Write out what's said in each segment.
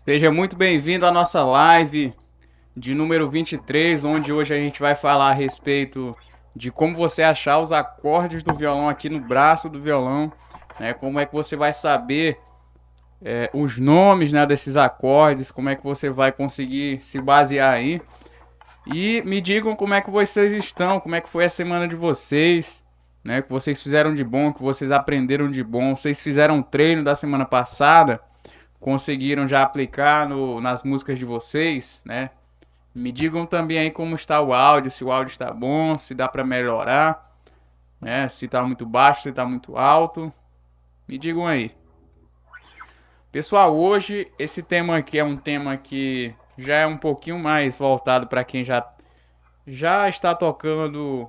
Seja muito bem-vindo à nossa live de número 23, onde hoje a gente vai falar a respeito de como você achar os acordes do violão aqui no braço do violão, né? Como é que você vai saber os nomes, né, desses acordes, como é que você vai conseguir se basear aí. E me digam como é que vocês estão, como é que foi a semana de vocês, né? O que vocês fizeram de bom, o que vocês aprenderam de bom. Vocês fizeram um treino da semana passada? Conseguiram já aplicar nas músicas de vocês, né? Me digam também aí como está o áudio, se o áudio está bom, se dá para melhorar, né? Se está muito baixo, se está muito alto. Me digam aí. Pessoal, hoje esse tema aqui é um tema que já é um pouquinho mais voltado para quem já está tocando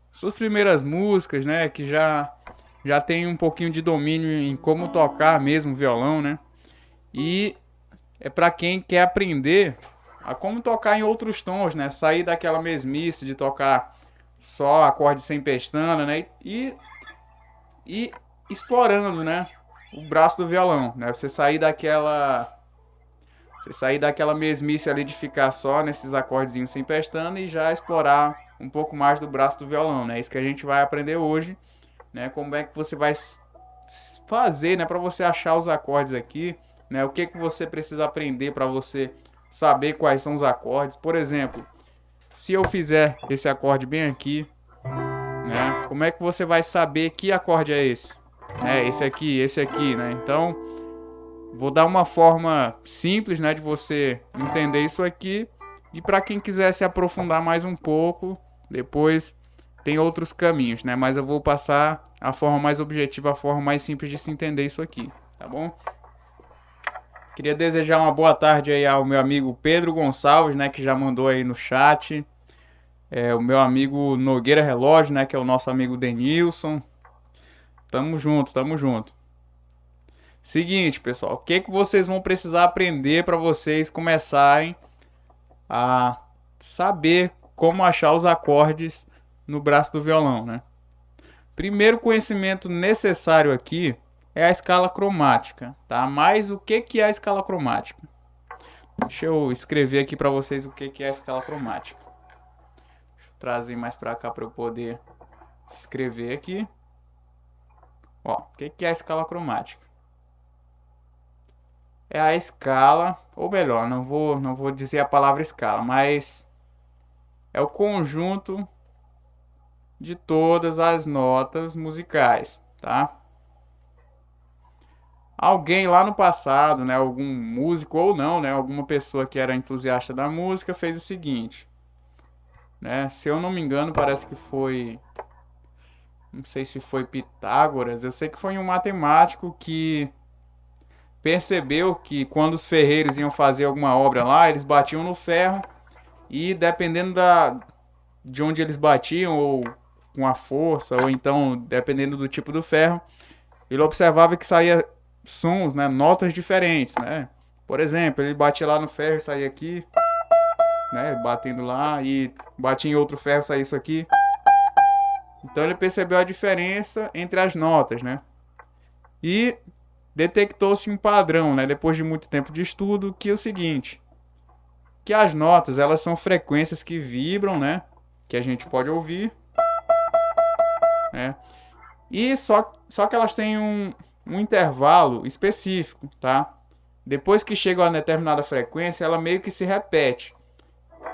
suas primeiras músicas, né? Que já tem um pouquinho de domínio em como tocar mesmo violão, né? E é para quem quer aprender a como tocar em outros tons, né? Sair daquela mesmice de tocar só acorde sem pestana, né? E explorando, né? O braço do violão, né? Você sair daquela mesmice ali de ficar só nesses acordezinhos sem pestana e já explorar um pouco mais do braço do violão, né? Isso que a gente vai aprender hoje, né? Como é que você vai fazer, né, para você achar os acordes aqui, né? O que que você precisa aprender para você saber quais são os acordes. Por exemplo, se eu fizer esse acorde bem aqui, né? Como é que você vai saber que acorde é esse? Esse aqui, né? Então, vou dar uma forma simples, né, de você entender isso aqui. E para quem quiser se aprofundar mais um pouco, depois tem outros caminhos, né? Mas eu vou passar a forma mais objetiva, a forma mais simples de se entender isso aqui, tá bom? Queria desejar uma boa tarde aí ao meu amigo Pedro Gonçalves, né, que já mandou aí no chat. O meu amigo Nogueira Relógio, né, que é o nosso amigo Denilson. Tamo junto, tamo junto. Seguinte, pessoal, o que que vocês vão precisar aprender para vocês começarem a saber como achar os acordes no braço do violão, né? Primeiro conhecimento necessário aqui é a escala cromática, tá? Mas o que que é a escala cromática? Deixa eu escrever aqui para vocês o que que é a escala cromática. Deixa eu trazer mais para cá para eu poder escrever aqui. Ó, o que que é a escala cromática? É a escala, ou melhor, não vou dizer a palavra escala, mas é o conjunto de todas as notas musicais, tá? Alguém lá no passado, né, algum músico ou não, né, alguma pessoa que era entusiasta da música fez o seguinte, né? Se eu não me engano, parece que foi, não sei se foi Pitágoras, eu sei que foi um matemático que percebeu que quando os ferreiros iam fazer alguma obra lá, eles batiam no ferro e dependendo de onde eles batiam, ou com a força, ou então dependendo do tipo do ferro, ele observava que saía sons, né, notas diferentes, né? Por exemplo, ele batia lá no ferro e saía aqui, né, batendo lá, e batia em outro ferro e saía isso aqui. Então ele percebeu a diferença entre as notas, né? E detectou-se um padrão, né, depois de muito tempo de estudo, que é o seguinte, que as notas, elas são frequências que vibram, né, que a gente pode ouvir, né, e só que elas têm um intervalo específico, tá? Depois que chega a uma determinada frequência, ela meio que se repete.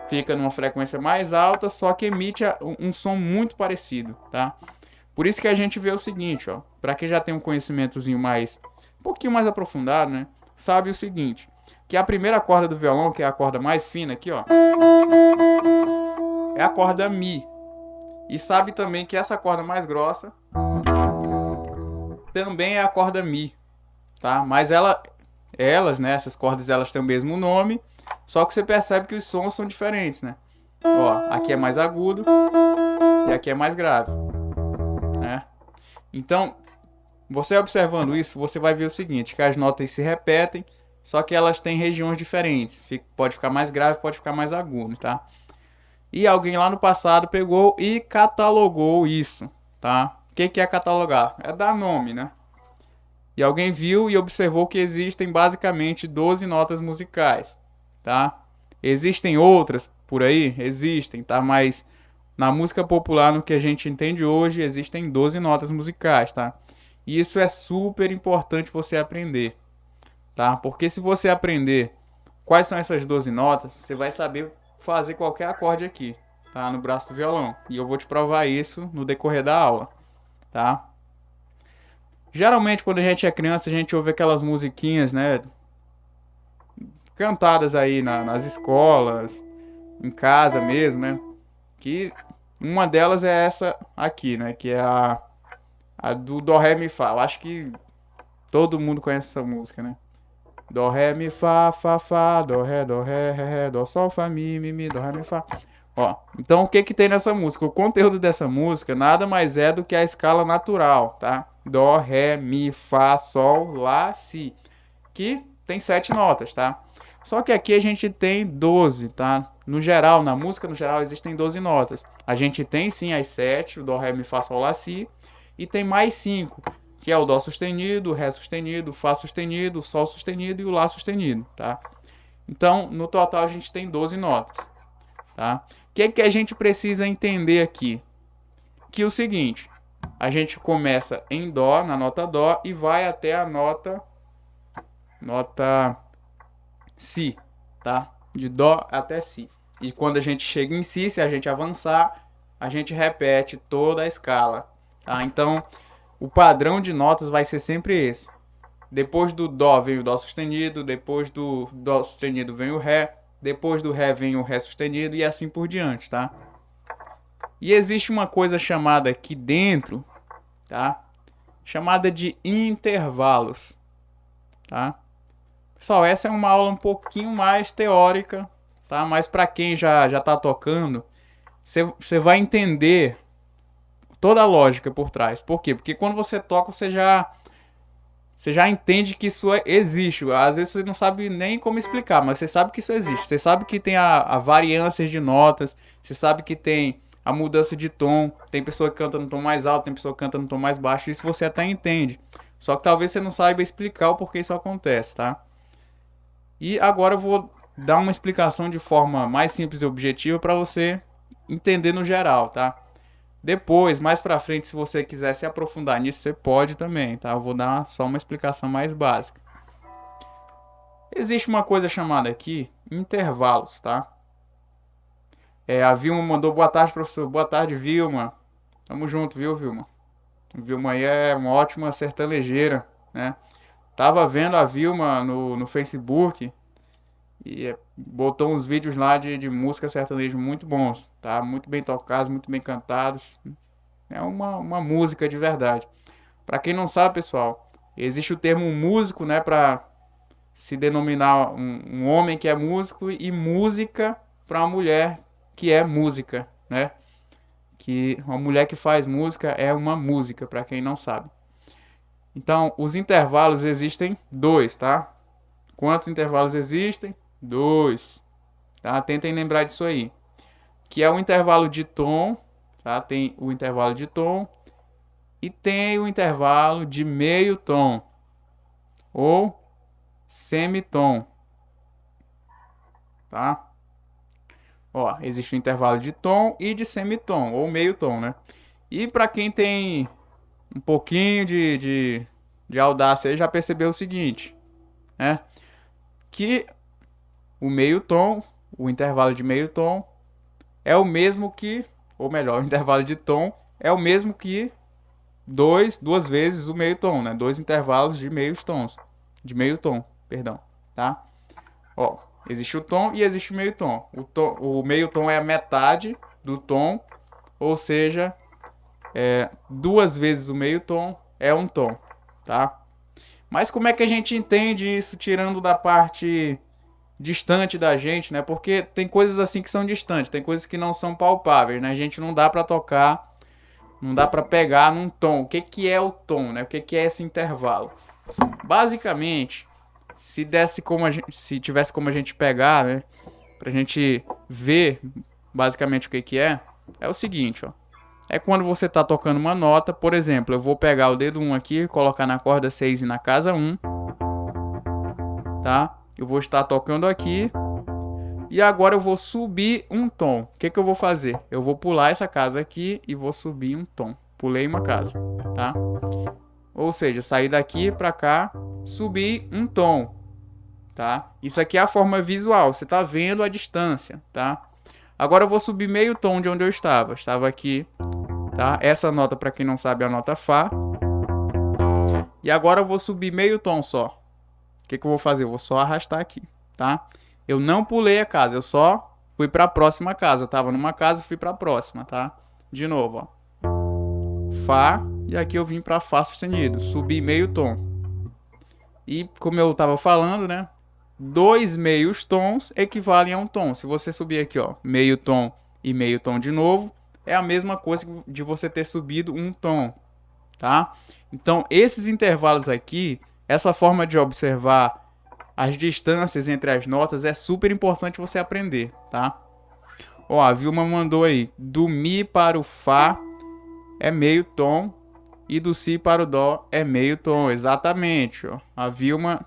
Fica numa frequência mais alta, só que emite um som muito parecido, tá? Por isso que a gente vê o seguinte, ó, para quem já tem um conhecimentozinho um pouquinho mais aprofundado, né? Sabe o seguinte, que a primeira corda do violão, que é a corda mais fina aqui, ó, é a corda Mi. E sabe também que essa corda mais grossa também é a corda Mi, tá? Mas elas, né, essas cordas, elas têm o mesmo nome, só que você percebe que os sons são diferentes, né? Ó, aqui é mais agudo e aqui é mais grave, né? Então, você observando isso, você vai ver o seguinte, que as notas se repetem, só que elas têm regiões diferentes. Pode ficar mais grave, pode ficar mais agudo, tá? E alguém lá no passado pegou e catalogou isso, tá? O que que é catalogar? É dar nome, né? E alguém viu e observou que existem basicamente 12 notas musicais, tá? Existem outras por aí? Existem, tá? Mas na música popular, no que a gente entende hoje, existem 12 notas musicais, tá? E isso é super importante você aprender, tá? Porque se você aprender quais são essas 12 notas, você vai saber fazer qualquer acorde aqui, tá? No braço do violão. E eu vou te provar isso no decorrer da aula, tá? Geralmente, quando a gente é criança, a gente ouve aquelas musiquinhas, né? Cantadas aí nas escolas, em casa mesmo, né? Que uma delas é essa aqui, né? Que é a do Dó, Ré, Mi, Fá. Eu acho que todo mundo conhece essa música, né? Dó, Ré, Mi, Fá, Fá, Fá, Dó, Ré, Ré, Dó, Sol, Fá, Mi, Dó, Ré, Mi, Fá. Ó, então o que que tem nessa música? O conteúdo dessa música nada mais é do que a escala natural, tá? Dó, Ré, Mi, Fá, Sol, Lá, Si. Que tem 7 notas, tá? Só que aqui a gente tem 12, tá? No geral, na música no geral existem 12 notas. A gente tem sim as 7, o Dó, Ré, Mi, Fá, Sol, Lá, Si. E tem mais 5, que é o Dó sustenido, o Ré sustenido, o Fá sustenido, o Sol sustenido e o Lá sustenido, tá? Então, no total a gente tem 12 notas, tá? O que é que a gente precisa entender aqui? Que é o seguinte, a gente começa em Dó, na nota Dó, e vai até a nota Si, tá? De Dó até Si. E quando a gente chega em Si, se a gente avançar, a gente repete toda a escala, tá? Então, o padrão de notas vai ser sempre esse. Depois do Dó vem o Dó sustenido, depois do Dó sustenido vem o Ré, depois do Ré vem o Ré sustenido e assim por diante, tá? E existe uma coisa chamada aqui dentro, tá? Chamada de intervalos, tá? Pessoal, essa é uma aula um pouquinho mais teórica, tá? Mas para quem já tá tocando, você vai entender toda a lógica por trás. Por quê? Porque quando você toca, você já entende que isso existe. Às vezes você não sabe nem como explicar, mas você sabe que isso existe. Você sabe que tem a variância de notas, você sabe que tem a mudança de tom. Tem pessoa que canta no tom mais alto, tem pessoa que canta no tom mais baixo. Isso você até entende. Só que talvez você não saiba explicar o porquê isso acontece, tá? E agora eu vou dar uma explicação de forma mais simples e objetiva para você entender no geral, tá? Depois, mais pra frente, se você quiser se aprofundar nisso, você pode também, tá? Eu vou dar só uma explicação mais básica. Existe uma coisa chamada aqui intervalos, tá? A Vilma mandou boa tarde, professor. Boa tarde, Vilma. Tamo junto, viu, Vilma? A Vilma aí é uma ótima sertanejeira, né? Tava vendo a Vilma no Facebook e botou uns vídeos lá de música sertaneja muito bons, tá? Muito bem tocados, muito bem cantados. É uma música de verdade. Para quem não sabe, pessoal, existe o termo músico, né? Para se denominar um homem que é músico e música para uma mulher que é música, né? Que uma mulher que faz música é uma música, para quem não sabe. Então, os intervalos existem 2, tá? Quantos intervalos existem? 2. Tá? Tentem lembrar disso aí. Que é o intervalo de tom, tá? Tem o intervalo de tom e tem o intervalo de meio tom ou semitom, tá? Ó, existe o intervalo de tom e de semitom ou meio tom, né? E para quem tem um pouquinho de audácia aí já percebeu o seguinte, né? Que o meio tom, o intervalo de meio tom é o mesmo que, ou melhor, o intervalo de tom é o mesmo que duas vezes o meio tom, né? 2 intervalos de meios tons, de meio tom, perdão, tá? Ó, existe o tom e existe o meio tom. O meio tom é a metade do tom, ou seja, 2 vezes o meio tom é um tom, tá? Mas como é que a gente entende isso tirando da parte distante da gente, né? Porque tem coisas assim que são distantes, tem coisas que não são palpáveis, né? A gente não dá para tocar, não dá para pegar num tom. O que que é o tom, né? O que que é esse intervalo? Basicamente, se tivesse como a gente pegar, né, pra gente ver basicamente o que que é o seguinte, ó. é quando você está tocando uma nota. Por exemplo, eu vou pegar o dedo 1 aqui, colocar na corda 6 e na casa 1, tá? Eu vou estar tocando aqui e agora eu vou subir um tom. O que eu vou fazer? Eu vou pular essa casa aqui e vou subir um tom. Pulei uma casa, tá? Ou seja, sair daqui para cá, subir um tom, tá? Isso aqui é a forma visual, você tá vendo a distância, tá? Agora eu vou subir meio tom de onde eu estava. Estava aqui, tá? Essa nota, para quem não sabe, é a nota Fá. E agora eu vou subir meio tom só. O que eu vou fazer? Eu vou só arrastar aqui, tá? Eu não pulei a casa, eu só fui para a próxima casa. Eu estava numa casa e fui para a próxima, tá? De novo, ó. Fá, e aqui eu vim para Fá sustenido. Subi meio tom. E como eu estava falando, né? 2 meios tons equivalem a um tom. Se você subir aqui, ó, meio tom e meio tom de novo, é a mesma coisa de você ter subido um tom, tá? Então, esses intervalos aqui, essa forma de observar as distâncias entre as notas é super importante você aprender, tá? Ó, a Vilma mandou aí, do Mi para o Fá é meio tom e do Si para o Dó é meio tom, exatamente, ó. A Vilma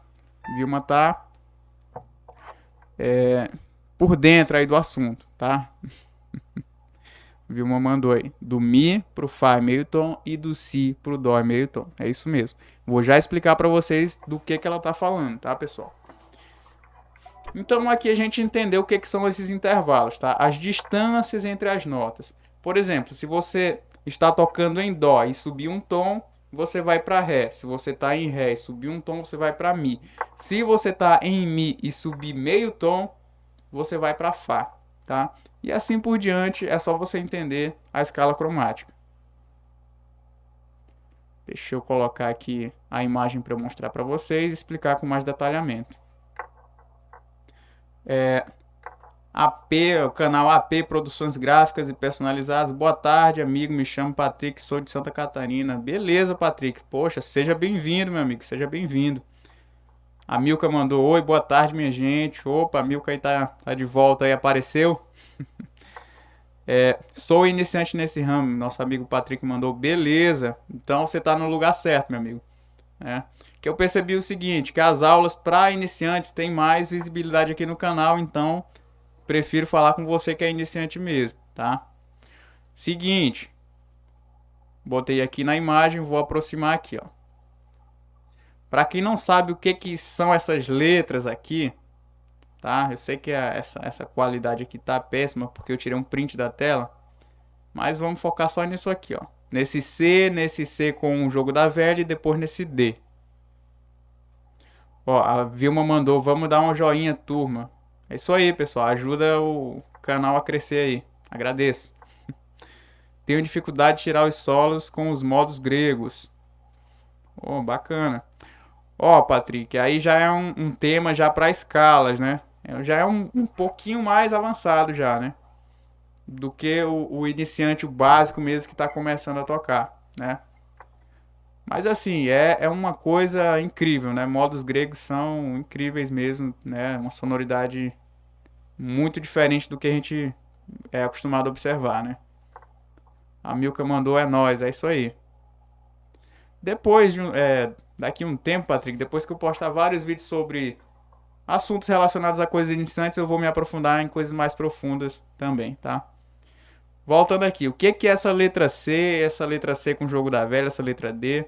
tá por dentro aí do assunto, tá? Vilma mandou aí, do Mi pro Fá é meio tom e do Si pro Dó é meio tom, é isso mesmo. Vou já explicar para vocês do que ela tá falando, tá, pessoal? Então aqui a gente entendeu o que são esses intervalos, tá? As distâncias entre as notas. Por exemplo, se você está tocando em Dó e subir um tom, você vai para Ré. Se você está em Ré e subir um tom, você vai para Mi. Se você está em Mi e subir meio tom, você vai para Fá, tá? E assim por diante, é só você entender a escala cromática. Deixa eu colocar aqui a imagem para eu mostrar para vocês e explicar com mais detalhamento. AP, o canal AP Produções Gráficas e Personalizadas. Boa tarde, amigo. Me chamo Patrick, sou de Santa Catarina. Beleza, Patrick. Poxa, seja bem-vindo, meu amigo. Seja bem-vindo. A Milka mandou oi, boa tarde, minha gente. Opa, a Milka aí tá de volta aí, apareceu. Sou iniciante nesse ramo. Nosso amigo Patrick mandou beleza. Então você tá no lugar certo, meu amigo. Que eu percebi o seguinte, que as aulas para iniciantes têm mais visibilidade aqui no canal, então prefiro falar com você que é iniciante mesmo, tá? Seguinte, botei aqui na imagem, vou aproximar aqui, ó. Para quem não sabe o que são essas letras aqui, tá? Eu sei que essa qualidade aqui tá péssima porque eu tirei um print da tela, mas vamos focar só nisso aqui, ó. Nesse C com o jogo da velha e depois nesse D. Ó, a Vilma mandou, vamos dar um joinha, turma. É isso aí, pessoal. Ajuda o canal a crescer aí. Agradeço. Tenho dificuldade de tirar os solos com os modos gregos. Oh, bacana. Ó, Patrick, aí já é um tema já para escalas, né? Já é um pouquinho mais avançado já, né? Do que o iniciante, o básico mesmo que está começando a tocar, né? Mas assim, é uma coisa incrível, né? Modos gregos são incríveis mesmo, né? Uma sonoridade muito diferente do que a gente é acostumado a observar, né? A Milka mandou, é nóis, é isso aí. Depois, daqui um tempo, Patrick, depois que eu postar vários vídeos sobre assuntos relacionados a coisas iniciantes, eu vou me aprofundar em coisas mais profundas também, tá? Voltando aqui, o que é essa letra C com o jogo da velha, essa letra D?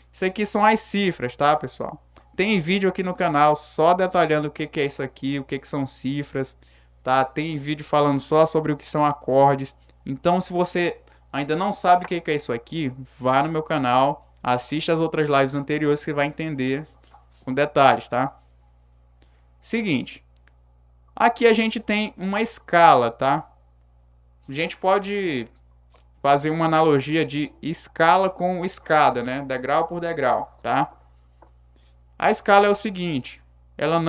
Isso aqui são as cifras, tá, pessoal? Tem vídeo aqui no canal só detalhando o que é isso aqui, o que são cifras, tá? Tem vídeo falando só sobre o que são acordes. Então, se você ainda não sabe o que é isso aqui, vá no meu canal, assista as outras lives anteriores que você vai entender com detalhes, tá? Seguinte, aqui a gente tem uma escala, tá? A gente pode fazer uma analogia de escala com escada, né? Degrau por degrau, tá? A escala é o seguinte, ela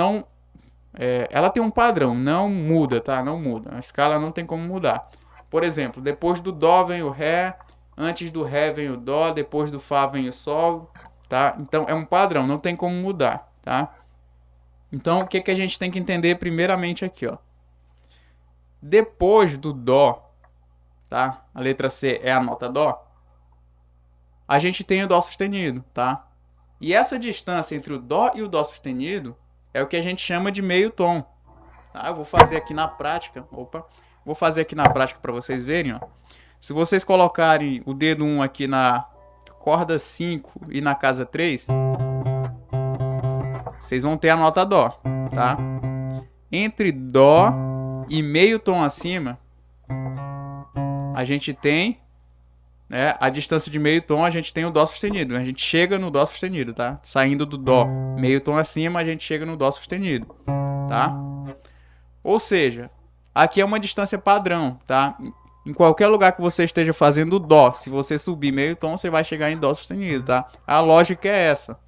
tem um padrão, não muda, tá? Não muda. A escala não tem como mudar. Por exemplo, depois do Dó vem o Ré, antes do Ré vem o Dó, depois do Fá vem o Sol, tá? Então é um padrão, não tem como mudar, tá? Então o que a gente tem que entender primeiramente aqui, ó? Depois do Dó, tá? A letra C é a nota Dó. A gente tem o Dó sustenido, tá? E essa distância entre o Dó e o Dó sustenido é o que a gente chama de meio tom. Tá? Eu vou fazer aqui na prática. Vou fazer aqui na prática para vocês verem, ó. Se vocês colocarem o dedo 1 aqui na corda 5 e na casa 3, vocês vão ter a nota Dó, tá? Entre Dó e meio tom acima, a gente tem, né, a distância de meio tom, a gente tem o Dó sustenido. A gente chega no Dó sustenido, tá? Saindo do Dó meio tom acima, a gente chega no Dó sustenido, tá? Ou seja, aqui é uma distância padrão, tá? Em qualquer lugar que você esteja fazendo Dó, se você subir meio tom, você vai chegar em Dó sustenido, tá? A lógica é essa.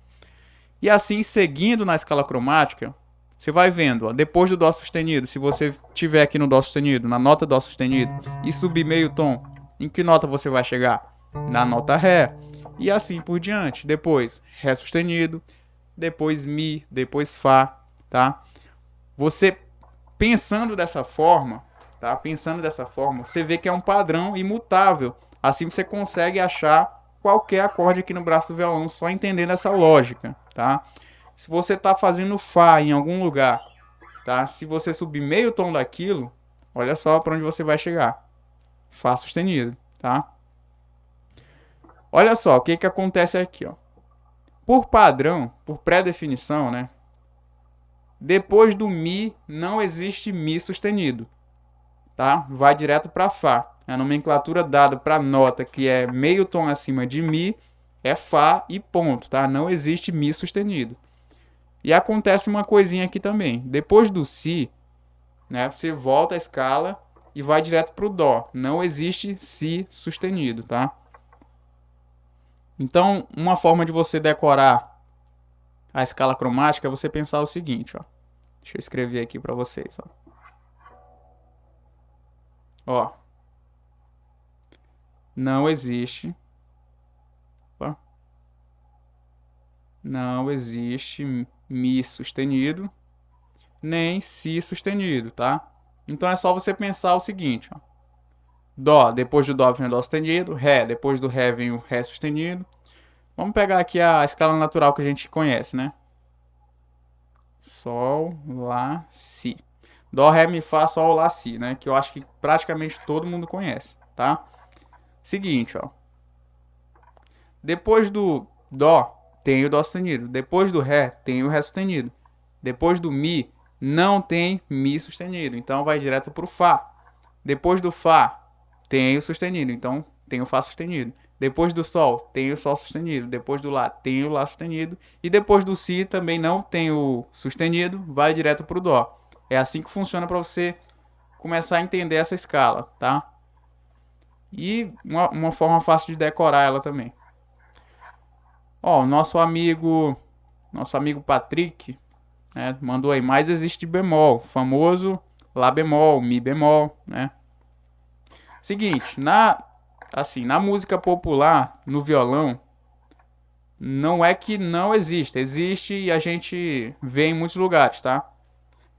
E assim, seguindo na escala cromática, você vai vendo, ó, depois do Dó sustenido, se você estiver aqui no Dó sustenido, na nota Dó sustenido, e subir meio tom, em que nota você vai chegar? Na nota Ré. E assim por diante. Depois, Ré sustenido, depois Mi, depois Fá, tá? Você pensando dessa forma, tá? Pensando dessa forma, você vê que é um padrão imutável. Assim você consegue achar qualquer acorde aqui no braço do violão, só entendendo essa lógica, tá? Se você está fazendo Fá em algum lugar, tá? Se você subir meio tom daquilo, olha só para onde você vai chegar. Fá sustenido, tá? Olha só o que acontece aqui, ó. Por padrão, por pré-definição, né? Depois do Mi não existe Mi sustenido, tá? Vai direto para Fá. A nomenclatura dada para nota que é meio tom acima de Mi é Fá e ponto, tá? Não existe Mi sustenido. E acontece uma coisinha aqui também. Depois do Si, né, você volta a escala e vai direto para o Dó. Não existe Si sustenido, tá? Então, uma forma de você decorar a escala cromática é você pensar o seguinte, ó. Deixa eu escrever aqui para vocês, ó. Ó. Não existe. Opa. Não existe Mi sustenido, nem Si sustenido, tá? Então é só você pensar o seguinte, ó. Dó, depois do Dó vem o Dó sustenido, Ré, depois do Ré vem o Ré sustenido. Vamos pegar aqui a escala natural que a gente conhece, né? Sol, Lá, Si. Dó, Ré, Mi, Fá, Sol, Lá, Si, né? Que eu acho que praticamente todo mundo conhece, tá? Seguinte, ó. Depois do Dó, tem o Dó sustenido. Depois do Ré, tem o Ré sustenido. Depois do Mi, não tem Mi sustenido. Então, vai direto para o Fá. Depois do Fá, tem o sustenido. Então, tem o Fá sustenido. Depois do Sol, tem o Sol sustenido. Depois do Lá, tem o Lá sustenido. E depois do Si, também não tem o sustenido. Vai direto para o Dó. É assim que funciona para você começar a entender essa escala, tá? E uma forma fácil de decorar ela também. Ó, nosso amigo Patrick, né, mandou aí, mas existe bemol, famoso Lá bemol, Mi bemol, né? Seguinte, na música popular, no violão, não é que não existe, existe e a gente vê em muitos lugares, tá?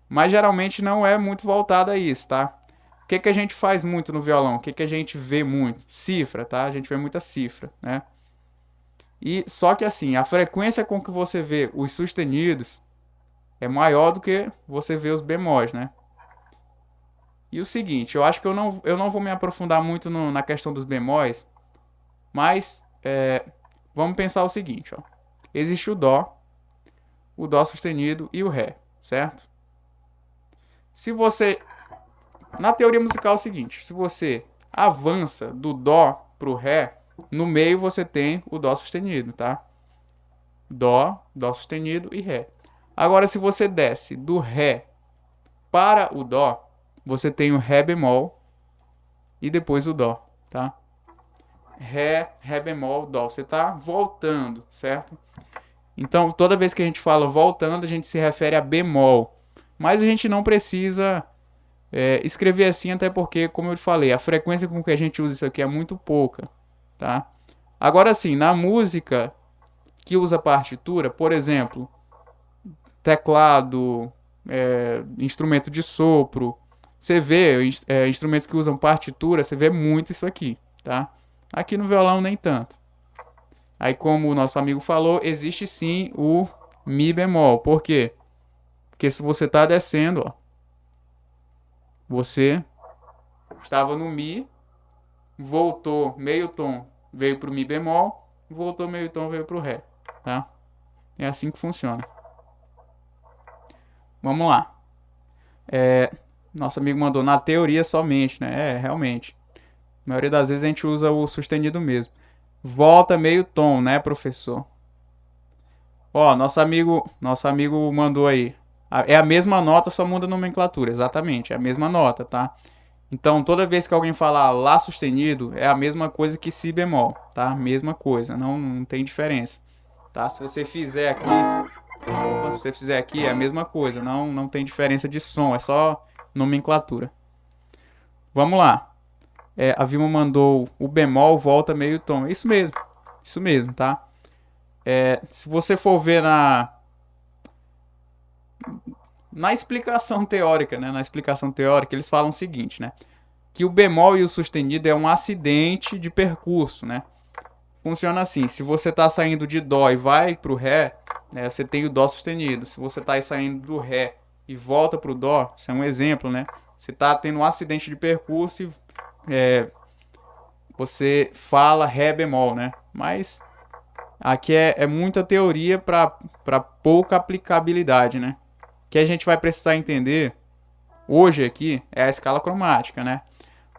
Mas geralmente não é muito voltado a isso, tá? O que a gente faz muito no violão? O que a gente vê muito? Cifra, tá? A gente vê muita cifra, né? E só que assim, a frequência com que você vê os sustenidos é maior do que você vê os bemóis, né? E o seguinte, eu acho que eu não vou me aprofundar muito na questão dos bemóis, mas vamos pensar o seguinte, ó. Existe o Dó sustenido e o Ré, certo? Se você... Na teoria musical é o seguinte, se você avança do Dó para o Ré, no meio você tem o Dó sustenido, tá? Dó sustenido e Ré. Agora, se você desce do Ré para o Dó, você tem o Ré bemol e depois o Dó, tá? Ré bemol, Dó. Você tá voltando, certo? Então, toda vez que a gente fala voltando, a gente se refere a bemol. Mas a gente não precisa escrever assim, até porque, como eu falei, a frequência com que a gente usa isso aqui é muito pouca, tá? Agora sim, na música que usa partitura, por exemplo, teclado, instrumento de sopro, Você vê instrumentos que usam partitura, você vê muito isso aqui, tá? Aqui no violão nem tanto. Aí, como o nosso amigo falou, existe sim o Mi bemol. Por quê? Porque se você tá descendo, ó, você estava no Mi, voltou meio tom, veio pro Mi bemol, voltou meio tom, veio pro Ré, tá? É assim que funciona. Vamos lá. Nosso amigo mandou na teoria somente, né? Realmente. A maioria das vezes a gente usa o sustenido mesmo. Volta meio tom, né, professor? Ó, nosso amigo mandou aí. É a mesma nota, só muda a nomenclatura. Exatamente, é a mesma nota, tá? Então, toda vez que alguém falar Lá sustenido, é a mesma coisa que Si bemol, tá? Mesma coisa, não tem diferença, tá? Se você fizer aqui, é a mesma coisa, não tem diferença de som, é só nomenclatura. Vamos lá. A Vilma mandou o bemol volta meio tom. É isso mesmo, tá? Se você for ver na explicação teórica, né? Na explicação teórica, eles falam o seguinte, né? Que o bemol e o sustenido é um acidente de percurso, né? Funciona assim, se você está saindo de dó e vai para o ré, né, você tem o dó sustenido. Se você está saindo do ré e volta para o dó, isso é um exemplo, né? Você está tendo um acidente de percurso e você fala ré bemol, né? Mas aqui é muita teoria para pouca aplicabilidade, né? O que a gente vai precisar entender hoje aqui é a escala cromática, né?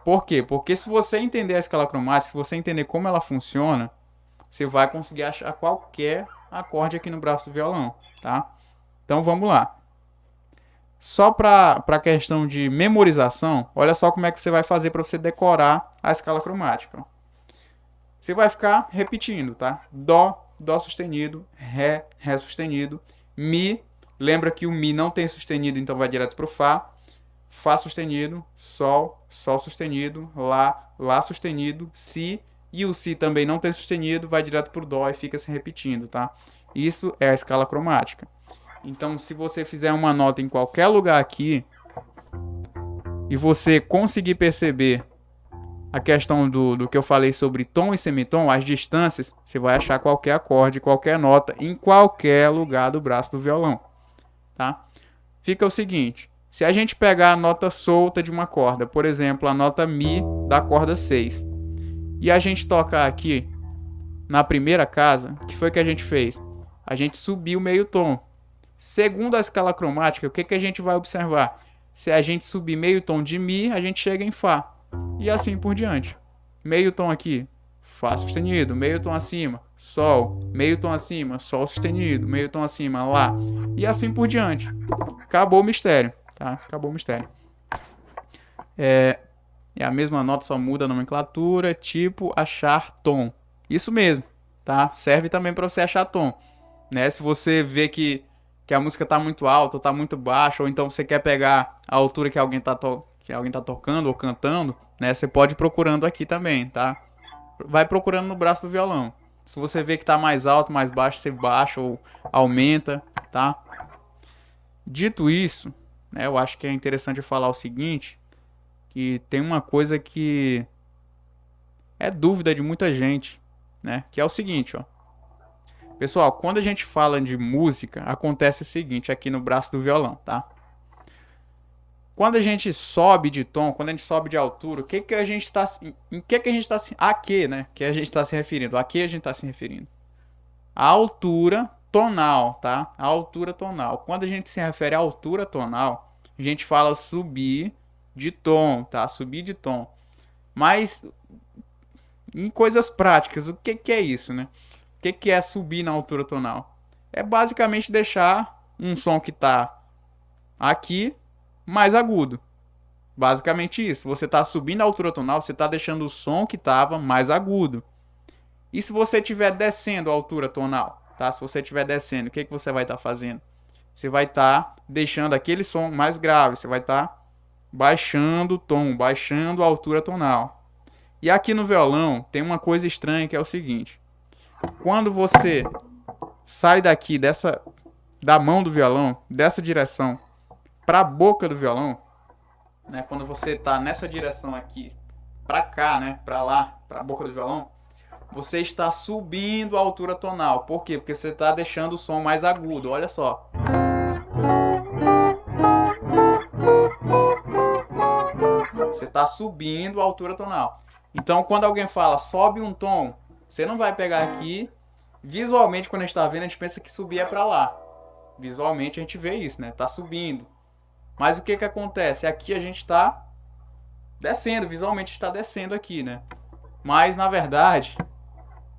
Por quê? Porque se você entender a escala cromática, se você entender como ela funciona, você vai conseguir achar qualquer acorde aqui no braço do violão, tá? Então vamos lá. Só para a questão de memorização, olha só como é que você vai fazer para você decorar a escala cromática. Você vai ficar repetindo, tá? Dó, Dó sustenido, Ré, Ré sustenido, Mi. Lembra que o Mi não tem sustenido, então vai direto para o Fá. Fá sustenido, Sol, Sol sustenido, Lá, Lá sustenido, Si. E o Si também não tem sustenido, vai direto para o Dó e fica se repetindo, tá? Isso é a escala cromática. Então, se você fizer uma nota em qualquer lugar aqui e você conseguir perceber a questão do que eu falei sobre tom e semitom, as distâncias, você vai achar qualquer acorde, qualquer nota em qualquer lugar do braço do violão, tá? Fica o seguinte, se a gente pegar a nota solta de uma corda, por exemplo, a nota Mi da corda 6, e a gente tocar aqui na primeira casa, o que foi que a gente fez? A gente subiu meio tom. Segundo a escala cromática, o que a gente vai observar? Se a gente subir meio tom de Mi, a gente chega em Fá. E assim por diante. Meio tom aqui, Fá sustenido. Meio tom acima, Sol. Meio tom acima, Sol sustenido. Meio tom acima, Lá. E assim por diante. Acabou o mistério, tá? Acabou o mistério. É a mesma nota, só muda a nomenclatura, tipo achar tom. Isso mesmo, tá? Serve também para você achar tom, né? Se você vê que a música tá muito alta ou tá muito baixa, ou então você quer pegar a altura que alguém tá tocando ou cantando, né? Você pode ir procurando aqui também, tá? Vai procurando no braço do violão. Se você vê que tá mais alto, mais baixo, você baixa ou aumenta, tá? Dito isso, né, eu acho que é interessante falar o seguinte, que tem uma coisa que é dúvida de muita gente, né? Que é o seguinte, ó. Pessoal, quando a gente fala de música, acontece o seguinte aqui no braço do violão, tá? Quando a gente sobe de tom, quando a gente sobe de altura, o que a gente está, em que a gente está, a que, né? Que a gente está se referindo? A que a gente está se referindo? A altura tonal, tá? A altura tonal. Quando a gente se refere à altura tonal, a gente fala subir de tom, tá? Subir de tom. Mas em coisas práticas, o que é isso, né? O que é subir na altura tonal? É basicamente deixar um som que está aqui mais agudo. Basicamente isso. Você está subindo a altura tonal, você está deixando o som que estava mais agudo. E se você estiver descendo a altura tonal, tá? Se você estiver descendo, o que você vai estar fazendo? Você vai estar deixando aquele som mais grave. Você vai estar baixando o tom, baixando a altura tonal. E aqui no violão tem uma coisa estranha que é o seguinte. Quando você sai daqui da mão do violão, dessa direção, para a boca do violão, né, quando você está nessa direção aqui, para cá, né, para lá, para a boca do violão, você está subindo a altura tonal. Por quê? Porque você está deixando o som mais agudo. Olha só. Você está subindo a altura tonal. Então, quando alguém fala sobe um tom, você não vai pegar aqui. Visualmente, quando a gente está vendo, a gente pensa que subir é para lá. Visualmente, a gente vê isso, né? Tá subindo. Mas o que que acontece? Aqui a gente está descendo. Visualmente está descendo aqui, né? Mas, na verdade,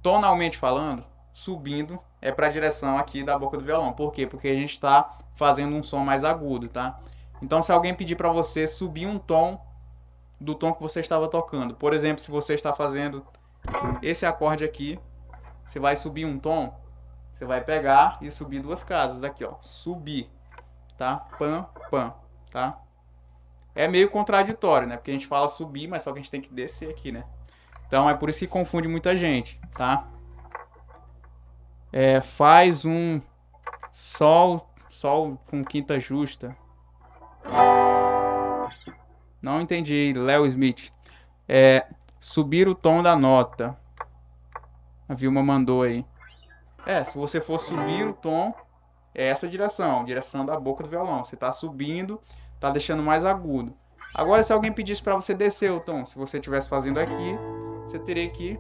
tonalmente falando, subindo é para a direção aqui da boca do violão. Por quê? Porque a gente está fazendo um som mais agudo, tá? Então, se alguém pedir para você subir um tom do tom que você estava tocando, por exemplo, se você está fazendo esse acorde aqui, você vai subir um tom, você vai pegar e subir duas casas aqui, ó, subir, tá? Pam, pam, tá? É meio contraditório, né? Porque a gente fala subir, mas só que a gente tem que descer aqui, né? Então é por isso que confunde muita gente, tá? Faz um sol com quinta justa. Não entendi, Léo Smith. Subir o tom da nota. A Vilma mandou aí. Se você for subir o tom, é essa direção da boca do violão. Você está subindo, está deixando mais agudo. Agora, se alguém pedisse para você descer o tom, se você estivesse fazendo aqui, você teria que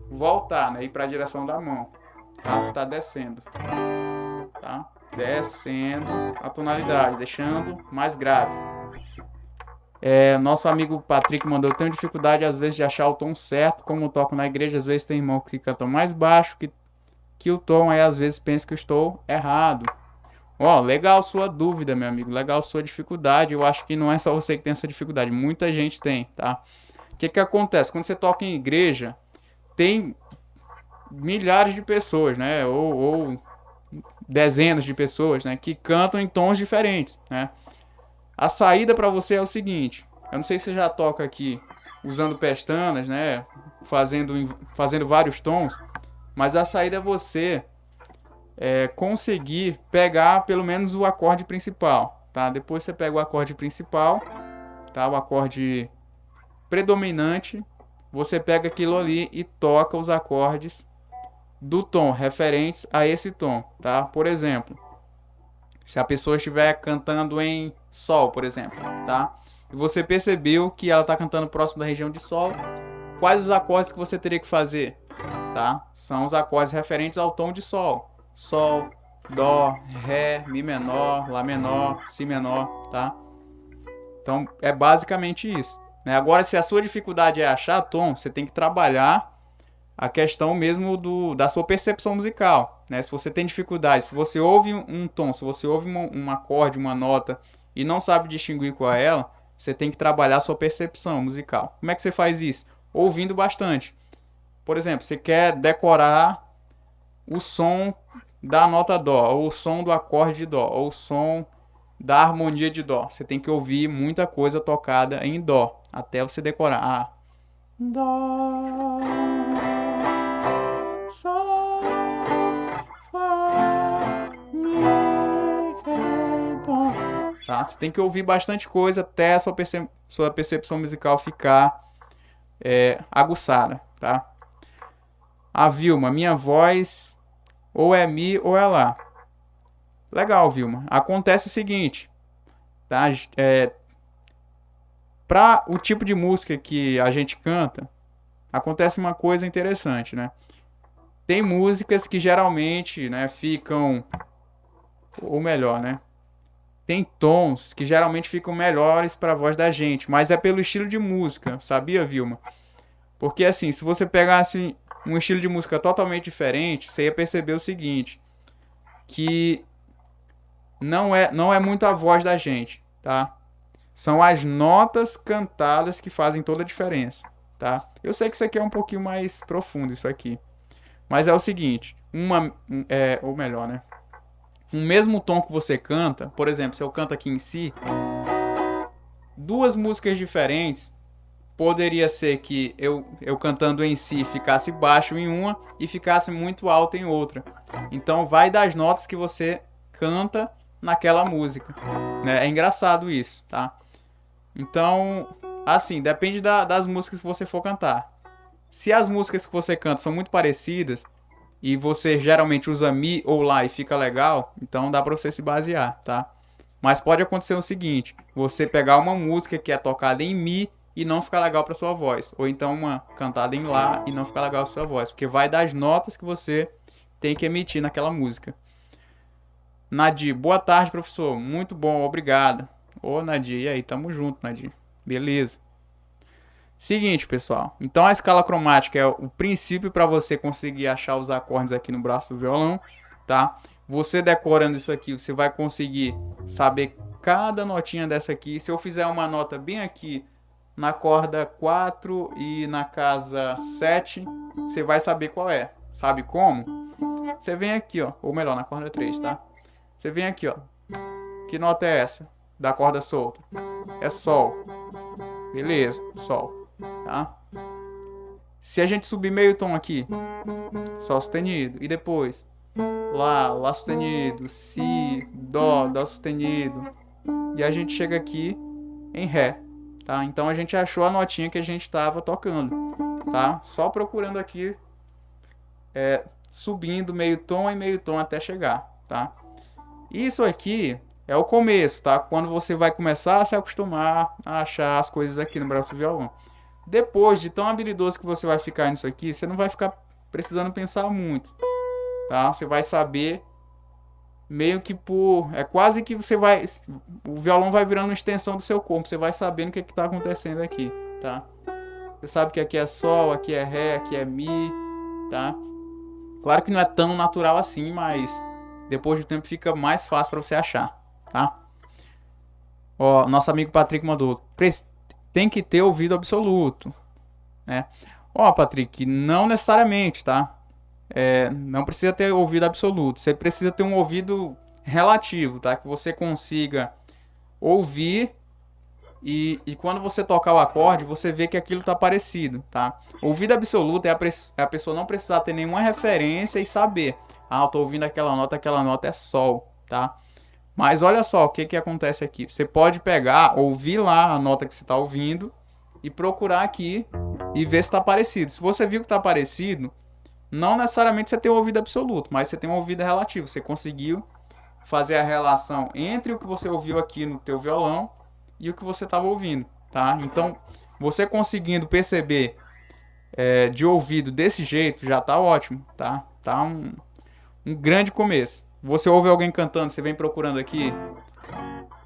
voltar, né? Ir para a direção da mão. Tá? Você está descendo. Tá? Descendo a tonalidade, deixando mais grave. Nosso amigo Patrick mandou: eu tenho dificuldade às vezes de achar o tom certo. Como eu toco na igreja, às vezes tem irmão que canta mais baixo que o tom, aí às vezes penso que eu estou errado. Legal sua dúvida, meu amigo, legal sua dificuldade. Eu acho que não é só você que tem essa dificuldade, muita gente tem, tá? O que acontece? Quando você toca em igreja, tem milhares de pessoas, né? Ou dezenas de pessoas, né? Que cantam em tons diferentes, né? A saída para você é o seguinte: eu não sei se você já toca aqui usando pestanas, né? Fazendo vários tons, mas a saída é você conseguir pegar pelo menos o acorde principal, tá? Depois você pega o acorde principal, tá? O acorde predominante, você pega aquilo ali e toca os acordes do tom referentes a esse tom, tá? Por exemplo, se a pessoa estiver cantando em sol, por exemplo, tá? E você percebeu que ela está cantando próximo da região de sol, quais os acordes que você teria que fazer, tá? São os acordes referentes ao tom de sol. Sol, dó, ré, mi menor, lá menor, si menor, tá? Então é basicamente isso, né? Agora, se a sua dificuldade é achar tom, você tem que trabalhar a questão mesmo da sua percepção musical, né? Se você tem dificuldade, se você ouve um tom, se você ouve um acorde, uma nota e não sabe distinguir qual é ela, você tem que trabalhar a sua percepção musical. Como é que você faz isso? Ouvindo bastante. Por exemplo, você quer decorar o som da nota dó, ou o som do acorde de dó, ou o som da harmonia de dó. Você tem que ouvir muita coisa tocada em dó, até você decorar. Dó, sol, fá, mi, ré, dó. Tá? Você tem que ouvir bastante coisa até a sua percepção musical ficar aguçada, tá? A Vilma: minha voz ou é mi ou é lá. Legal, Vilma. Acontece o seguinte, tá? Para o tipo de música que a gente canta, acontece uma coisa interessante, né? Tem músicas que geralmente, né, ficam, ou melhor, né? Tem tons que geralmente ficam melhores para a voz da gente, mas é pelo estilo de música, sabia, Vilma? Porque assim, se você pegasse um estilo de música totalmente diferente, você ia perceber o seguinte, que não é muito a voz da gente, tá? São as notas cantadas que fazem toda a diferença, tá? Eu sei que isso aqui é um pouquinho mais profundo, isso aqui. Mas é o seguinte, ou melhor, né? Um mesmo tom que você canta, por exemplo, se eu canto aqui em si, duas músicas diferentes, poderia ser que eu cantando em si ficasse baixo em uma e ficasse muito alto em outra. Então vai das notas que você canta naquela música, né? É engraçado isso, tá? Então, assim, depende das músicas que você for cantar. Se as músicas que você canta são muito parecidas e você geralmente usa Mi ou Lá e fica legal, então dá pra você se basear, tá? Mas pode acontecer o seguinte, você pegar uma música que é tocada em Mi e não ficar legal pra sua voz, ou então uma cantada em Lá e não ficar legal pra sua voz, porque vai das notas que você tem que emitir naquela música. Nadir, boa tarde, professor. Muito bom, obrigado. Ô, Nadir, e aí? Tamo junto, Nadir. Beleza. Seguinte, pessoal. Então a escala cromática é o princípio para você conseguir achar os acordes aqui no braço do violão, tá? Você decorando isso aqui, você vai conseguir saber cada notinha dessa aqui. Se eu fizer uma nota bem aqui na corda 4 e na casa 7, você vai saber qual é. Sabe como? Você vem aqui, ó, ou melhor, na corda 3, tá? Você vem aqui, ó. Que nota é essa? Da corda solta. É Sol. Beleza, Sol. Tá? Se a gente subir meio tom aqui, Sol sustenido. E depois, Lá, Lá sustenido. Si, Dó, Dó sustenido. E a gente chega aqui em Ré. Tá? Então a gente achou a notinha que a gente estava tocando. Tá? Só procurando aqui, subindo meio tom e meio tom até chegar. Tá? Isso aqui é o começo, tá? Quando você vai começar a se acostumar a achar as coisas aqui no braço do violão. Depois de tão habilidoso que você vai ficar nisso aqui, você não vai ficar precisando pensar muito, tá? Você vai saber meio que por... É quase que você vai... O violão vai virando uma extensão do seu corpo. Você vai sabendo o que está acontecendo aqui, tá? Você sabe que aqui é Sol, aqui é Ré, aqui é Mi, tá? Claro que não é tão natural assim, mas depois do tempo fica mais fácil para você achar, tá? Ó, nosso amigo Patrick mandou: tem que ter ouvido absoluto, né? Ó, Patrick, não necessariamente, tá? Não precisa ter ouvido absoluto. Você precisa ter um ouvido relativo, tá? Que você consiga ouvir e quando você tocar o acorde, você vê que aquilo tá parecido, tá? Ouvido absoluto é a pessoa não precisar ter nenhuma referência e saber: ah, eu tô ouvindo aquela nota é Sol, tá? Mas olha só o que acontece aqui. Você pode pegar, ouvir lá a nota que você está ouvindo e procurar aqui e ver se está parecido. Se você viu que está parecido, não necessariamente você tem um ouvido absoluto, mas você tem um ouvido relativo. Você conseguiu fazer a relação entre o que você ouviu aqui no teu violão e o que você estava ouvindo, tá? Então, você conseguindo perceber de ouvido desse jeito já está ótimo, tá? Tá um grande começo. Você ouve alguém cantando, você vem procurando aqui,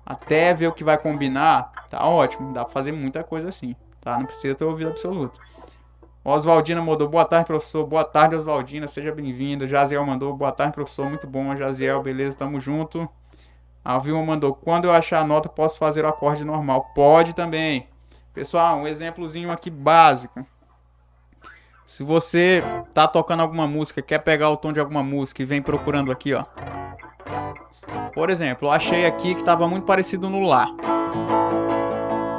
até ver o que vai combinar, tá ótimo. Dá pra fazer muita coisa assim, tá? Não precisa ter ouvido absoluto. Oswaldina mandou: boa tarde, professor. Boa tarde, Oswaldina, seja bem-vindo. Jaziel mandou: boa tarde, professor. Muito bom, Jaziel, beleza, tamo junto. A Vilma mandou: quando eu achar a nota, posso fazer o acorde normal? Pode também. Pessoal, um exemplozinho aqui básico. Se você tá tocando alguma música, quer pegar o tom de alguma música e vem procurando aqui, ó. Por exemplo, eu achei aqui que estava muito parecido no Lá.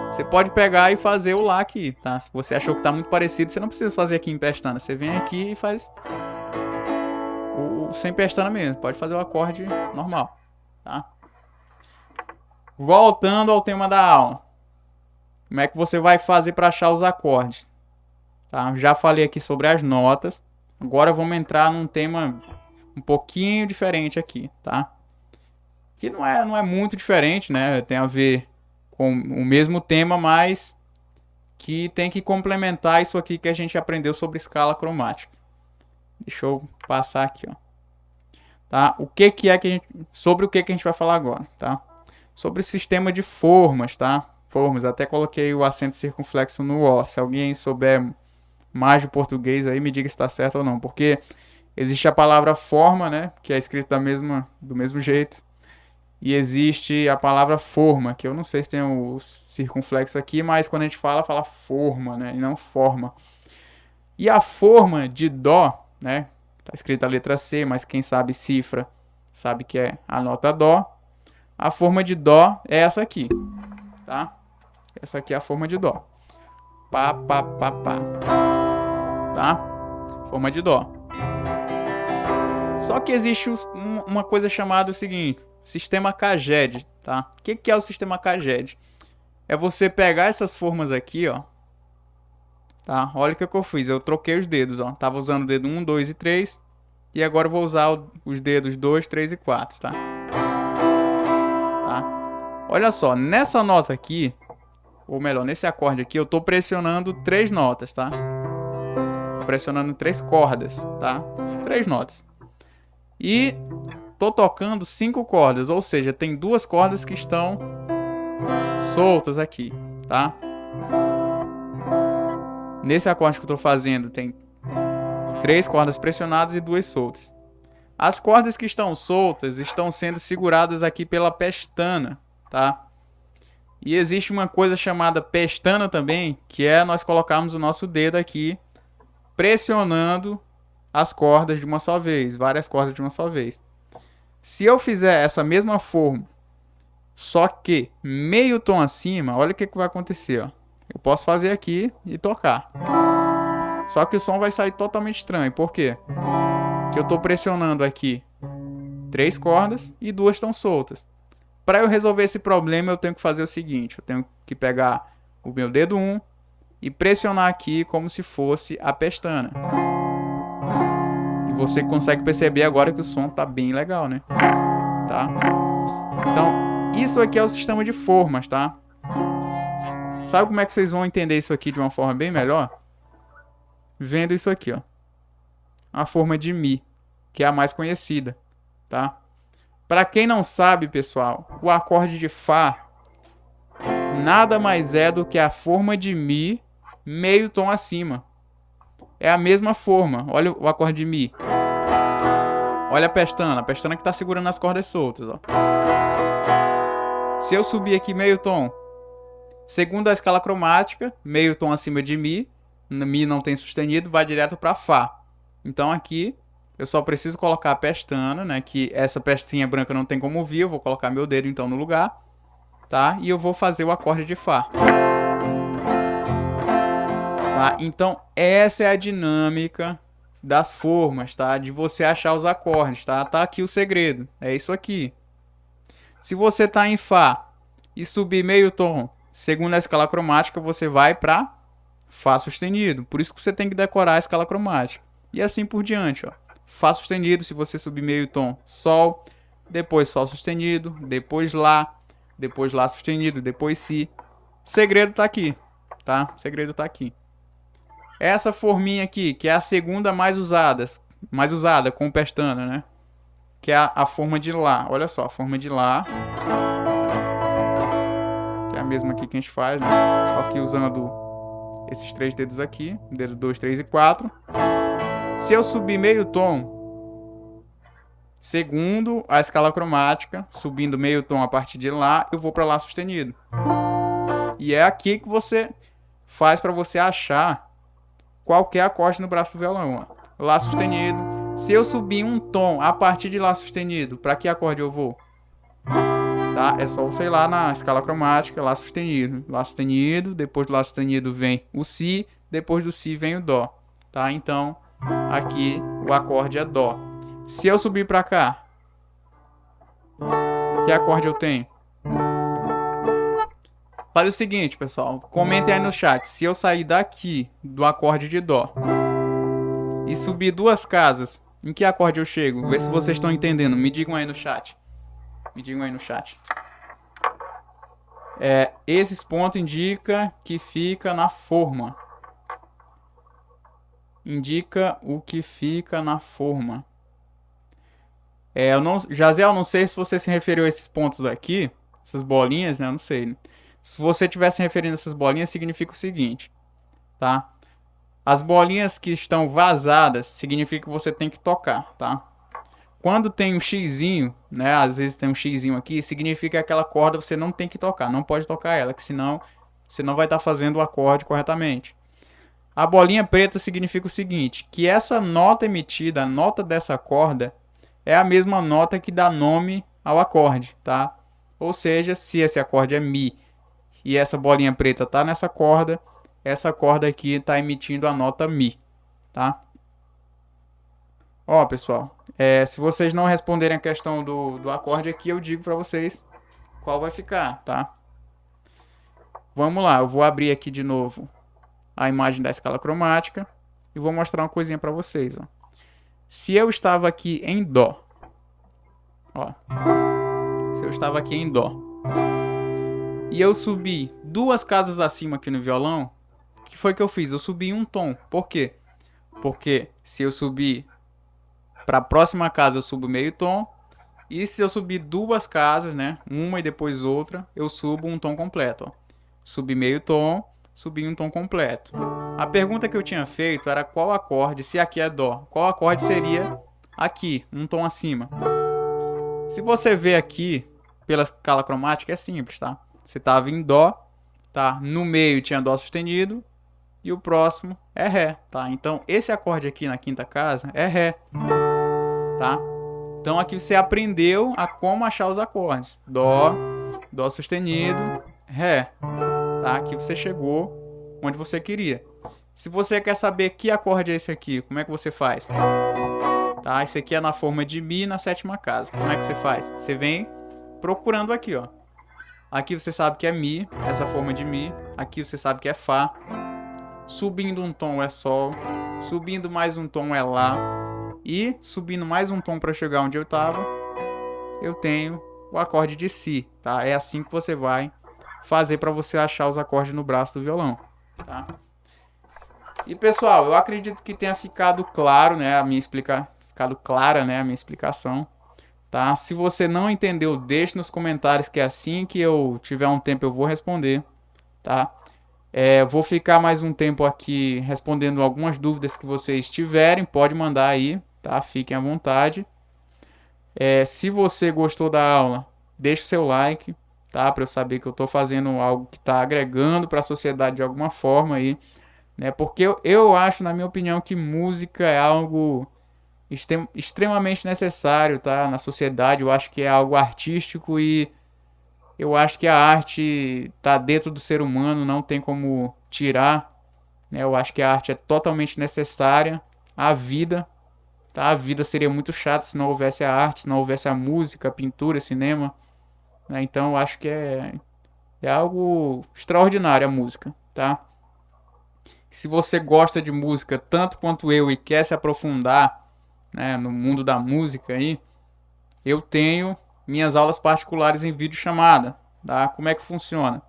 Você pode pegar e fazer o Lá aqui, tá? Se você achou que tá muito parecido, você não precisa fazer aqui em pestana. Você vem aqui e faz sem pestana mesmo. Pode fazer o acorde normal, tá? Voltando ao tema da aula. Como é que você vai fazer para achar os acordes? Tá? Já falei aqui sobre as notas. Agora vamos entrar num tema um pouquinho diferente aqui, tá? Que não é muito diferente, né? Tem a ver com o mesmo tema, mas que tem que complementar isso aqui que a gente aprendeu sobre escala cromática. Deixa eu passar aqui, ó. Tá? Sobre o que a gente vai falar agora, tá? Sobre o sistema de formas, tá? Formas, até coloquei o acento circunflexo no O. Se alguém souber mais de português aí, me diga se está certo ou não, porque existe a palavra forma, né, que é escrita do mesmo jeito, e existe a palavra forma, que eu não sei se tem o circunflexo aqui, mas quando a gente fala forma, né, e não forma. E a forma de Dó, né, tá escrita a letra C, mas quem sabe cifra sabe que é a nota Dó. A forma de Dó é essa aqui, tá? Essa aqui é a forma de Dó. Pá, pá, pá, pá. Tá? Forma de Dó. Só que existe uma coisa chamada o seguinte: sistema Caged, tá? O que é o sistema Caged? é você pegar essas formas aqui, ó. Tá? Olha o que eu fiz. Eu troquei os dedos, ó. Tava usando o dedo 1, 2 e 3. E agora eu vou usar os dedos 2, 3 e 4, tá? Olha só, nessa nota aqui, ou melhor, nesse acorde aqui, eu tô pressionando 3 notas, tá? Tô pressionando 3 cordas, tá? 3 notas. E tô tocando 5 cordas, ou seja, tem 2 cordas que estão soltas aqui, tá? Nesse acorde que eu tô fazendo, tem 3 cordas pressionadas e 2 soltas. As cordas que estão soltas estão sendo seguradas aqui pela pestana, tá? E existe uma coisa chamada pestana também, que é nós colocarmos o nosso dedo aqui pressionando as cordas de uma só vez, várias cordas de uma só vez. Se eu fizer essa mesma forma, só que meio tom acima, olha o que vai acontecer, ó. Eu posso fazer aqui e tocar. Só que o som vai sair totalmente estranho. Por quê? Porque eu estou pressionando aqui 3 cordas e 2 estão soltas. Para eu resolver esse problema, eu tenho que fazer o seguinte. Eu tenho que pegar o meu dedo 1 e pressionar aqui como se fosse a pestana. E você consegue perceber agora que o som tá bem legal, né? Tá? Então, isso aqui é o sistema de formas, tá? Sabe como é que vocês vão entender isso aqui de uma forma bem melhor? Vendo isso aqui, ó. A forma de Mi, que é a mais conhecida, tá? Para quem não sabe, pessoal, o acorde de Fá nada mais é do que a forma de Mi meio tom acima. É a mesma forma. Olha o acorde de Mi. Olha a pestana que está segurando as cordas soltas, ó. Se eu subir aqui meio tom, segundo a escala cromática, meio tom acima de Mi, Mi não tem sustenido, vai direto para Fá. Então aqui eu só preciso colocar a pestana, né? Que essa pestinha branca não tem como vir. Eu vou colocar meu dedo então no lugar, tá? E eu vou fazer o acorde de Fá. Tá? Então essa é a dinâmica das formas, tá? De você achar os acordes, tá? Tá aqui o segredo. É isso aqui. Se você tá em Fá e subir meio tom, segundo a escala cromática, você vai para Fá sustenido. Por isso que você tem que decorar a escala cromática. E assim por diante, ó. Fá sustenido, se você subir meio tom, Sol, depois Sol sustenido, depois Lá sustenido, depois Si. O segredo tá aqui, tá? O segredo tá aqui. Essa forminha aqui, que é a segunda mais usada com pestana, né? Que é a forma de Lá. Olha só, a forma de Lá. Que é a mesma aqui que a gente faz, né? Só que usando esses 3 dedos aqui, dedo 2, 3 e 4. Se eu subir meio tom, segundo a escala cromática, subindo meio tom a partir de Lá, eu vou para Lá sustenido. E é aqui que você faz para você achar qualquer acorde no braço do violão. Ó. Lá sustenido. Se eu subir um tom a partir de Lá sustenido, para que acorde eu vou? Tá? É só você ir lá na escala cromática, Lá sustenido, depois do Lá sustenido vem o Si, depois do Si vem o Dó. Tá? Então, aqui o acorde é Dó. Se eu subir para cá, que acorde eu tenho? Faz o seguinte, pessoal, comentem aí no chat. Se eu sair daqui do acorde de Dó e subir 2 casas, em que acorde eu chego? Vê se vocês estão entendendo. Me digam aí no chat. Esses pontos indicam que fica na forma. Indica o que fica na forma. Jaziel, não sei se você se referiu a esses pontos aqui, essas bolinhas, né? Eu não sei. Se você tivesse se referindo a essas bolinhas, significa o seguinte, tá? As bolinhas que estão vazadas, significa que você tem que tocar, tá? Quando tem um xizinho, né? Às vezes tem um xizinho aqui, significa que aquela corda você não tem que tocar, não pode tocar ela, que senão você não vai estar fazendo o acorde corretamente. A bolinha preta significa o seguinte, que essa nota emitida, a nota dessa corda, é a mesma nota que dá nome ao acorde, tá? Ou seja, se esse acorde é Mi e essa bolinha preta tá nessa corda, essa corda aqui está emitindo a nota Mi, tá? Ó, pessoal, se vocês não responderem a questão do acorde aqui, eu digo para vocês qual vai ficar, tá? vamos lá, eu vou abrir aqui de novo a imagem da escala cromática e vou mostrar uma coisinha para vocês. Ó. Se eu estava aqui em Dó, ó, se eu estava aqui em Dó e eu subi 2 casas acima aqui no violão, o que foi que eu fiz? Eu subi um tom. Por quê? Porque se eu subir para a próxima casa eu subo meio tom, e se eu subir 2 casas, né, uma e depois outra, eu subo um tom completo. Ó. Subi meio tom, subi um tom completo. A pergunta que eu tinha feito era qual acorde, se aqui é Dó, qual acorde seria aqui, um tom acima. Se você ver aqui pela escala cromática é simples, tá? Você estava em Dó, tá? No meio tinha Dó sustenido e o próximo é Ré, tá? Então esse acorde aqui na quinta casa é Ré, tá? Então aqui você aprendeu a como achar os acordes. Dó, Dó sustenido, Ré, tá? Aqui você chegou onde você queria. Se você quer saber que acorde é esse aqui, como é que você faz? Tá? Esse aqui é na forma de Mi na 7ª casa. Como é que você faz? Você vem procurando aqui, ó. Aqui você sabe que é Mi, essa forma de Mi. Aqui você sabe que é Fá. Subindo um tom é Sol. Subindo mais um tom é Lá. E subindo mais um tom para chegar onde eu estava, eu tenho o acorde de Si, tá? É assim que você vai fazer para você achar os acordes no braço do violão, tá? E pessoal, eu acredito que tenha ficado claro, né, ficado clara, né, a minha explicação, tá? Se você não entendeu, deixe nos comentários que assim que eu tiver um tempo eu vou responder, tá? Vou ficar mais um tempo aqui respondendo algumas dúvidas que vocês tiverem, pode mandar aí, tá? Fiquem à vontade. Se você gostou da aula, deixe o seu like, tá? Para eu saber que eu estou fazendo algo que está agregando para a sociedade de alguma forma aí, né? Porque eu acho, na minha opinião, que música é algo extremamente necessário, tá? Na sociedade, eu acho que é algo artístico e eu acho que a arte está dentro do ser humano, não tem como tirar, né? Eu acho que a arte é totalmente necessária à vida, tá? A vida seria muito chata se não houvesse a arte, se não houvesse a música, a pintura, cinema, né? Então eu acho que é algo extraordinário a música, tá? Se você gosta de música tanto quanto eu e quer se aprofundar, né, no mundo da música aí, eu tenho minhas aulas particulares em videochamada, tá? Como é que funciona?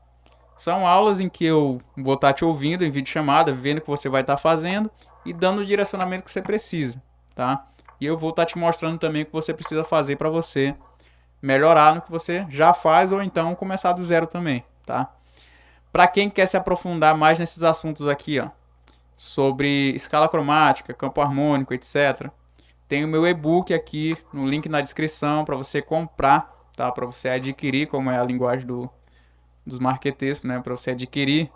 São aulas em que eu vou estar te ouvindo em videochamada, vendo o que você vai estar fazendo e dando o direcionamento que você precisa, tá? E eu vou estar te mostrando também o que você precisa fazer para você melhorar no que você já faz ou então começar do zero também, tá? Para quem quer se aprofundar mais nesses assuntos aqui, ó, sobre escala cromática, campo harmônico, etc., tem o meu e-book aqui no link na descrição para você comprar, tá? Para você adquirir, como é a linguagem dos marqueteiros, né? Para você adquirir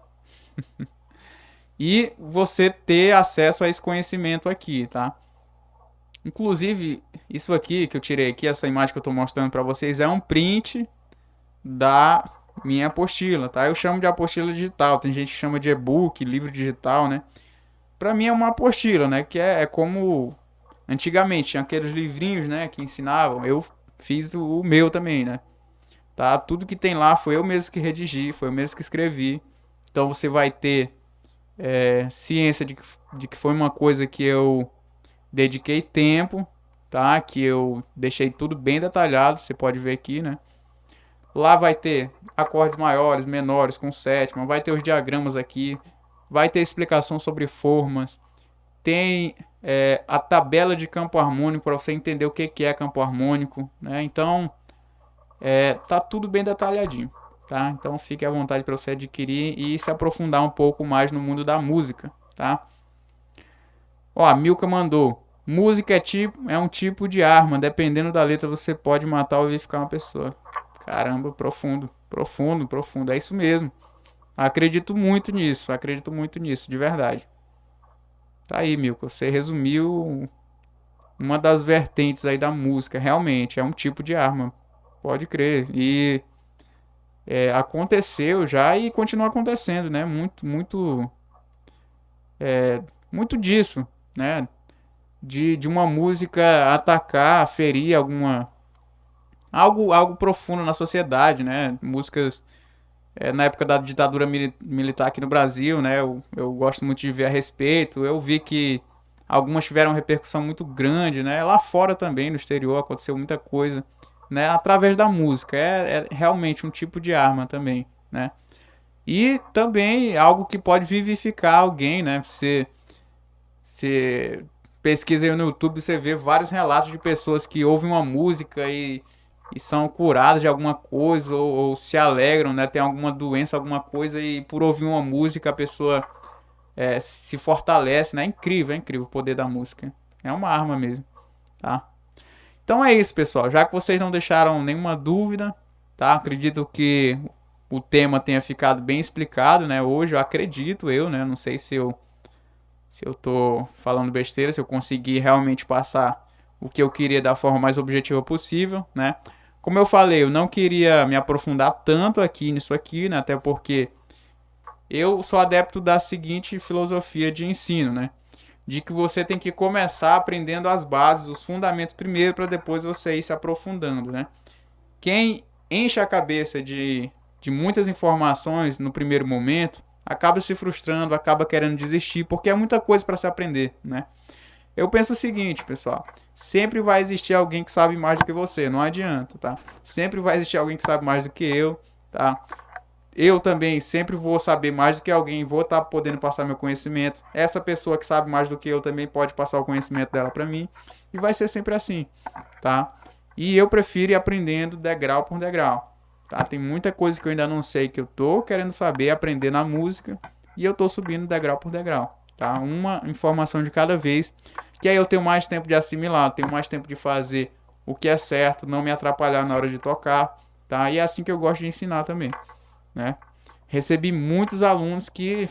e você ter acesso a esse conhecimento aqui, tá? Inclusive, isso aqui que eu tirei aqui, essa imagem que eu estou mostrando para vocês, é um print da minha apostila, tá? Eu chamo de apostila digital, tem gente que chama de e-book, livro digital, né? Para mim é uma apostila, né? Que é como antigamente tinha aqueles livrinhos, né, que ensinavam. Eu fiz o meu também, né? Tá? Tudo que tem lá foi eu mesmo que redigi, foi eu mesmo que escrevi. Então você vai ter ciência de que foi uma coisa que eu dediquei tempo, tá? Que eu deixei tudo bem detalhado, você pode ver aqui, né? Lá vai ter acordes maiores, menores, com sétima, vai ter os diagramas aqui, vai ter explicação sobre formas, tem a tabela de campo harmônico para você entender o que é campo harmônico, né? Então, tá tudo bem detalhadinho, tá? Então fique à vontade para você adquirir e se aprofundar um pouco mais no mundo da música, tá? Ó, a Milka mandou: música é um tipo de arma, dependendo da letra você pode matar ou vivificar uma pessoa. Caramba, profundo, profundo, profundo, é isso mesmo. Acredito muito nisso, de verdade. Tá aí, Milka, você resumiu uma das vertentes aí da música, realmente, é um tipo de arma, pode crer. E aconteceu já e continua acontecendo, né? Muito disso, né? De uma música atacar, ferir algo profundo na sociedade, né? Músicas na época da ditadura militar aqui no Brasil, né? Eu gosto muito de ver a respeito. Eu vi que algumas tiveram repercussão muito grande, né? Lá fora também, no exterior, aconteceu muita coisa, né? Através da música. É realmente um tipo de arma também, né? E também algo que pode vivificar alguém, né? Você pesquisa aí no YouTube, você vê vários relatos de pessoas que ouvem uma música e são curadas de alguma coisa ou se alegram, né? Tem alguma doença, alguma coisa e por ouvir uma música a pessoa se fortalece, né? É incrível o poder da música. É uma arma mesmo, tá? Então é isso, pessoal. Já que vocês não deixaram nenhuma dúvida, tá? Acredito que o tema tenha ficado bem explicado, né? Hoje eu acredito, né? Não sei se eu tô falando besteira, se eu consegui realmente passar o que eu queria da forma mais objetiva possível, né? Como eu falei, eu não queria me aprofundar tanto aqui nisso aqui, né? Até porque eu sou adepto da seguinte filosofia de ensino, né? De que você tem que começar aprendendo as bases, os fundamentos primeiro, para depois você ir se aprofundando, né? Quem enche a cabeça de muitas informações no primeiro momento acaba se frustrando, acaba querendo desistir, porque é muita coisa para se aprender, né? Eu penso o seguinte, pessoal, sempre vai existir alguém que sabe mais do que você, não adianta, tá? Sempre vai existir alguém que sabe mais do que eu, tá? Eu também sempre vou saber mais do que alguém, vou estar podendo passar meu conhecimento. Essa pessoa que sabe mais do que eu também pode passar o conhecimento dela para mim, e vai ser sempre assim, tá? E eu prefiro ir aprendendo degrau por degrau, tá? Tem muita coisa que eu ainda não sei que eu tô querendo saber, aprender na música, e eu tô subindo degrau por degrau, tá? Uma informação de cada vez, que aí eu tenho mais tempo de assimilar, tenho mais tempo de fazer o que é certo, não me atrapalhar na hora de tocar, tá? E é assim que eu gosto de ensinar também, né? Recebi muitos alunos que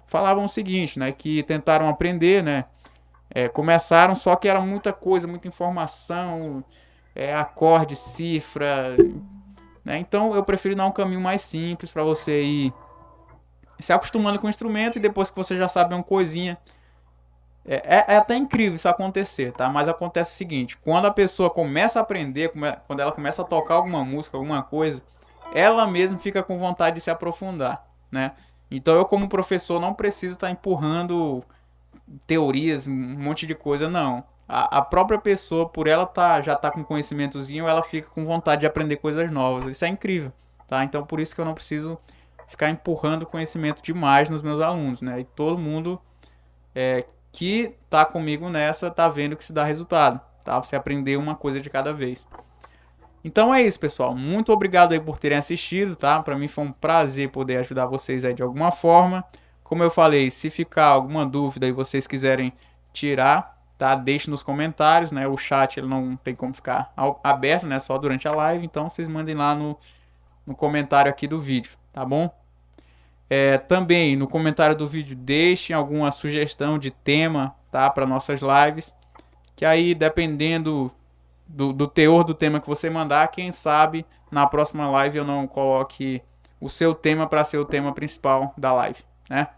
falavam o seguinte, né? Que tentaram aprender, né? Começaram, só que era muita coisa, muita informação, acorde, cifra, né? Então eu prefiro dar um caminho mais simples para você ir se acostumando com o instrumento e depois que você já sabe uma coisinha. É até incrível isso acontecer, tá? Mas acontece o seguinte, quando a pessoa começa a aprender, quando ela começa a tocar alguma música, alguma coisa, ela mesma fica com vontade de se aprofundar, né? Então eu como professor não preciso estar empurrando teorias, um monte de coisa, não. A própria pessoa, por ela já tá com conhecimentozinho, ela fica com vontade de aprender coisas novas. Isso é incrível, tá? Então por isso que eu não preciso ficar empurrando conhecimento demais nos meus alunos, né? E todo mundo que tá comigo nessa tá vendo que se dá resultado, tá? Você aprender uma coisa de cada vez. Então é isso, pessoal. Muito obrigado aí por terem assistido, tá? Para mim foi um prazer poder ajudar vocês aí de alguma forma. Como eu falei, se ficar alguma dúvida e vocês quiserem tirar, tá? Deixe nos comentários, né? O chat ele não tem como ficar aberto, né? Só durante a live, então vocês mandem lá no comentário aqui do vídeo, tá bom? Também no comentário do vídeo deixem alguma sugestão de tema, tá? Para nossas lives, que aí dependendo do teor do tema que você mandar, quem sabe na próxima live eu não coloque o seu tema para ser o tema principal da live, né?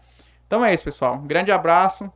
Então é isso, pessoal. Um grande abraço